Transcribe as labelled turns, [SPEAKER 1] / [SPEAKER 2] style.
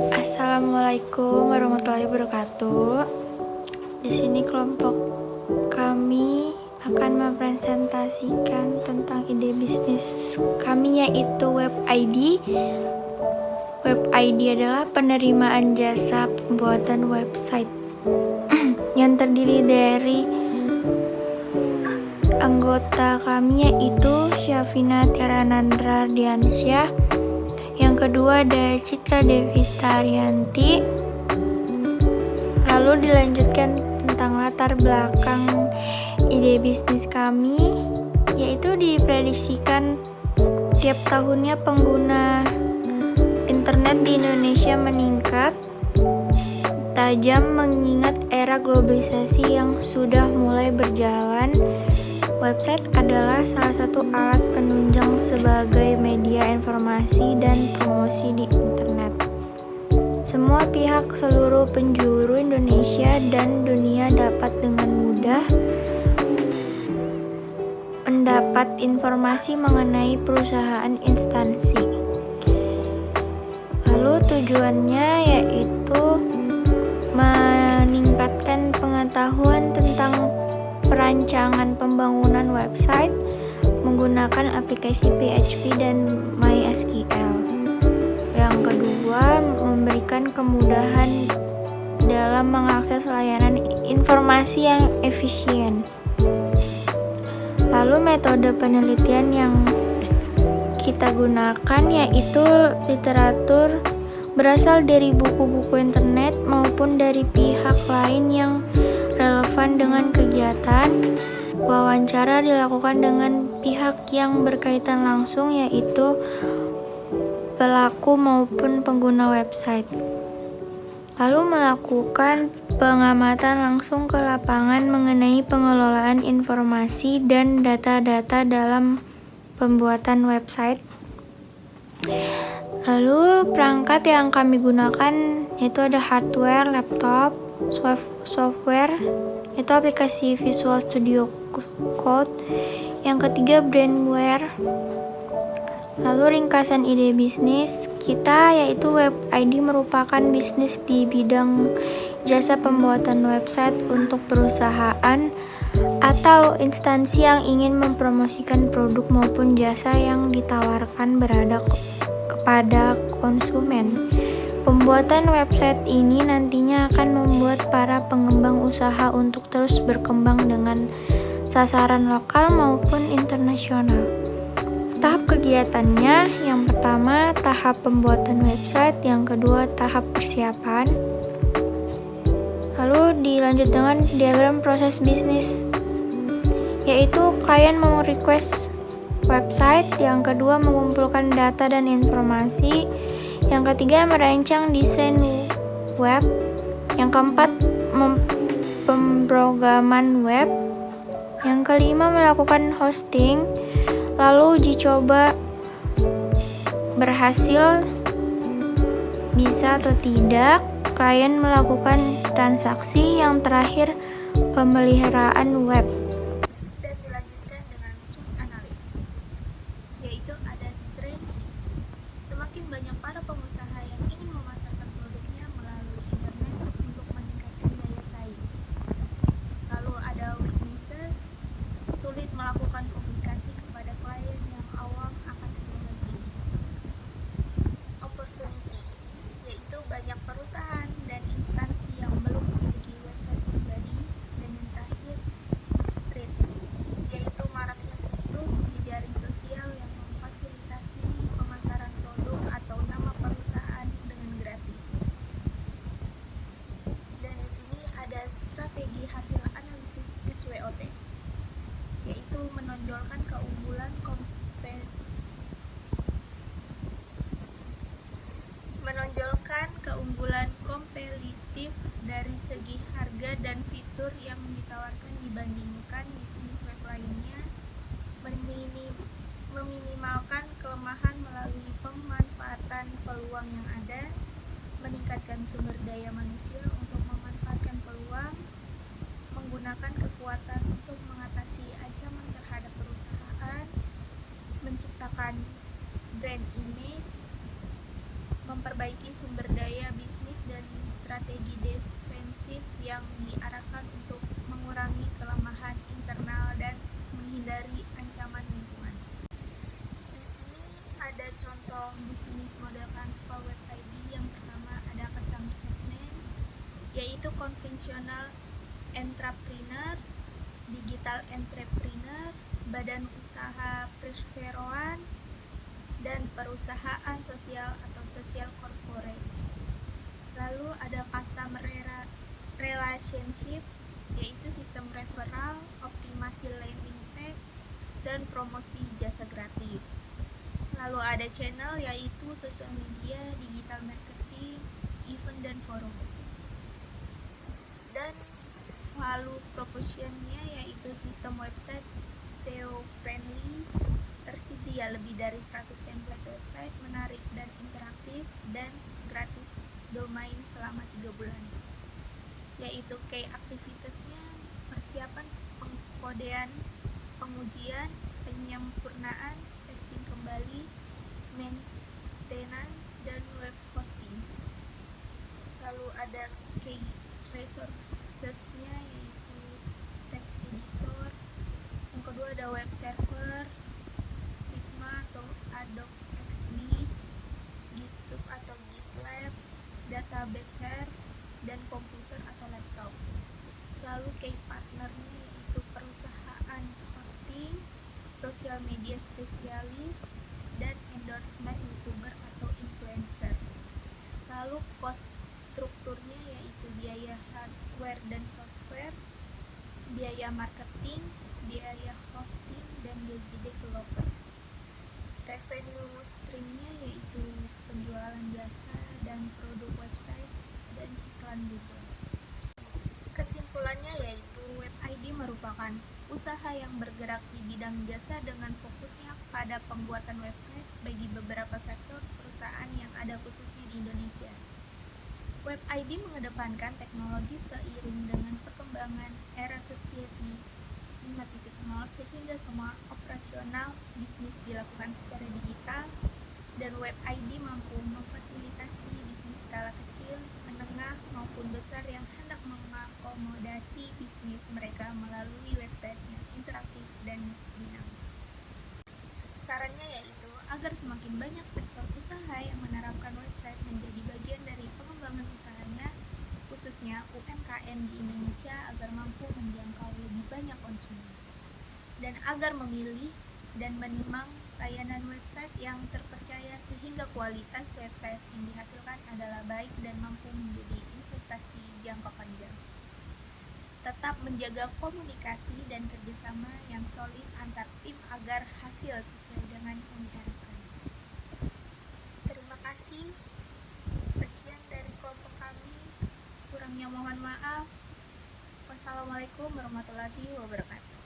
[SPEAKER 1] Assalamualaikum warahmatullahi wabarakatuh. Di sini kelompok kami akan mempresentasikan tentang ide bisnis kami, yaitu Web ID. Web ID adalah penerimaan jasa pembuatan website yang terdiri dari anggota kami, yaitu Syafina Tiara Nandra Diansyah. Yang kedua ada Citra Devita Arianti. Lalu dilanjutkan tentang latar belakang ide bisnis kami, yaitu diprediksikan tiap tahunnya pengguna internet di Indonesia meningkat tajam mengingat era globalisasi yang sudah mulai berjalan. Website adalah salah satu alat penunjang sebagai media informasi dan promosi di internet. Semua pihak seluruh penjuru Indonesia dan dunia dapat dengan mudah mendapat informasi mengenai perusahaan instansi. Lalu tujuannya yaitu meningkatkan pengetahuan tentang perancangan pembangunan website menggunakan aplikasi PHP dan MySQL. Yang kedua, memberikan kemudahan dalam mengakses layanan informasi yang efisien. Lalu metode penelitian yang kita gunakan yaitu literatur berasal dari buku-buku internet maupun dari pihak lain yang relevan dengan kegiatan. Wawancara dilakukan dengan pihak yang berkaitan langsung, yaitu pelaku maupun pengguna website. Lalu melakukan pengamatan langsung ke lapangan mengenai pengelolaan informasi dan data-data dalam pembuatan website. Lalu perangkat yang kami gunakan yaitu ada hardware, laptop, software, itu aplikasi Visual Studio Code. Yang ketiga brandware. Lalu ringkasan ide bisnis kita yaitu Web ID merupakan bisnis di bidang jasa pembuatan website untuk perusahaan atau instansi yang ingin mempromosikan produk maupun jasa yang ditawarkan kepada konsumen. Pembuatan website ini nantinya akan membuat para pengembang usaha untuk terus berkembang dengan sasaran lokal maupun internasional. Tahap kegiatannya, yang pertama tahap pembuatan website, yang kedua tahap persiapan. Lalu dilanjut dengan diagram proses bisnis, yaitu klien mau request website, yang kedua mengumpulkan data dan informasi, yang ketiga merancang desain web, yang keempat pemrograman web, yang kelima melakukan hosting, lalu uji coba berhasil bisa atau tidak, klien melakukan transaksi, yang terakhir pemeliharaan web. Dan dilanjutkan dengan SWOT analis, yaitu ada strength. Semakin banyak para pengusaha yang ingin memasarkan produknya melalui internet untuk meningkatkan daya saing. Lalu ada weaknesses, sulit melakukan komunikasi kepada klien yang awam akan teknologi. Opportunity, yaitu banyak perusahaan dan instansi yang belum memiliki website pribadi. Dan yang terakhir threats, yaitu maraknya situs di jaring sosial yang memfasilitasi pemasaran produk atau nama perusahaan dengan gratis. Dan di sini ada strategi hasil analisis SWOT, yaitu menonjolkan keunggulan kompetitif dari segi harga dan fitur yang ditawarkan dibandingkan bisnis web lainnya, meminimalkan kelemahan melalui pemanfaatan peluang yang ada, meningkatkan sumber daya manusia untuk memanfaatkan peluang, menggunakan kekuatan untuk mengatasi ancaman terhadap perusahaan, menciptakan brand image, memperbaiki sumber daya yang diarahkan untuk mengurangi kelemahan internal dan menghindari ancaman lingkungan. Di sini ada contoh bisnis model Canva Web ID. Yang pertama ada customer segment, yaitu konvensional entrepreneur, digital entrepreneur, badan usaha perseroan, dan perusahaan sosial atau social corporate. Lalu ada customer relationship, yaitu sistem referral, optimasi landing page, dan promosi jasa gratis. Lalu ada channel, yaitu sosial media, digital marketing, event, dan forum. Dan value propositionnya yaitu sistem website SEO friendly, tersedia lebih dari 100 template website, menarik dan interaktif, dan gratis domain selama 3 bulan. Yaitu key aktivitasnya persiapan pengkodean, pengujian, penyempurnaan, testing kembali, maintenance, dan web hosting. Lalu ada key resources-nya yaitu text editor. Yang kedua ada web server, Figma atau Adobe XD, GitHub atau GitLab, database share, dan komputer atau laptop. Lalu key partnernya yaitu perusahaan hosting, sosial media spesialis, dan endorsement youtuber atau influencer. Lalu cost strukturnya yaitu biaya hardware dan software, biaya marketing, biaya hosting, dan gaji developer. Revenue streamnya yaitu penjualan jasa dan produk website dan iklan Google. Kesimpulannya yaitu Web ID merupakan usaha yang bergerak di bidang jasa dengan fokusnya pada pembuatan website bagi beberapa sektor perusahaan yang ada khususnya di Indonesia. Web ID mengedepankan teknologi seiring dengan perkembangan era society 5.0 sehingga semua operasional bisnis dilakukan secara digital, dan Web ID mampu memfasilitasi bisnis skala kecil, menengah, maupun besar yang hendak mengakomodasi bisnis mereka melalui website yang interaktif dan dinamis. Sarannya yaitu agar semakin banyak sektor usaha yang menerapkan website menjadi bagian dari pengembangan usahanya, khususnya UMKM di Indonesia, agar mampu menjangkau lebih banyak konsumen, dan agar memilih dan menimang layanan website yang terpercaya sehingga kualitas website yang dihasilkan adalah baik dan mampu menjadi investasi jangka panjang. Tetap menjaga komunikasi dan kerjasama yang solid antar tim agar hasil sesuai dengan yang diharapkan. Terima kasih. Sekian dari kelompok kami. Kurangnya mohon maaf. Wassalamualaikum warahmatullahi wabarakatuh.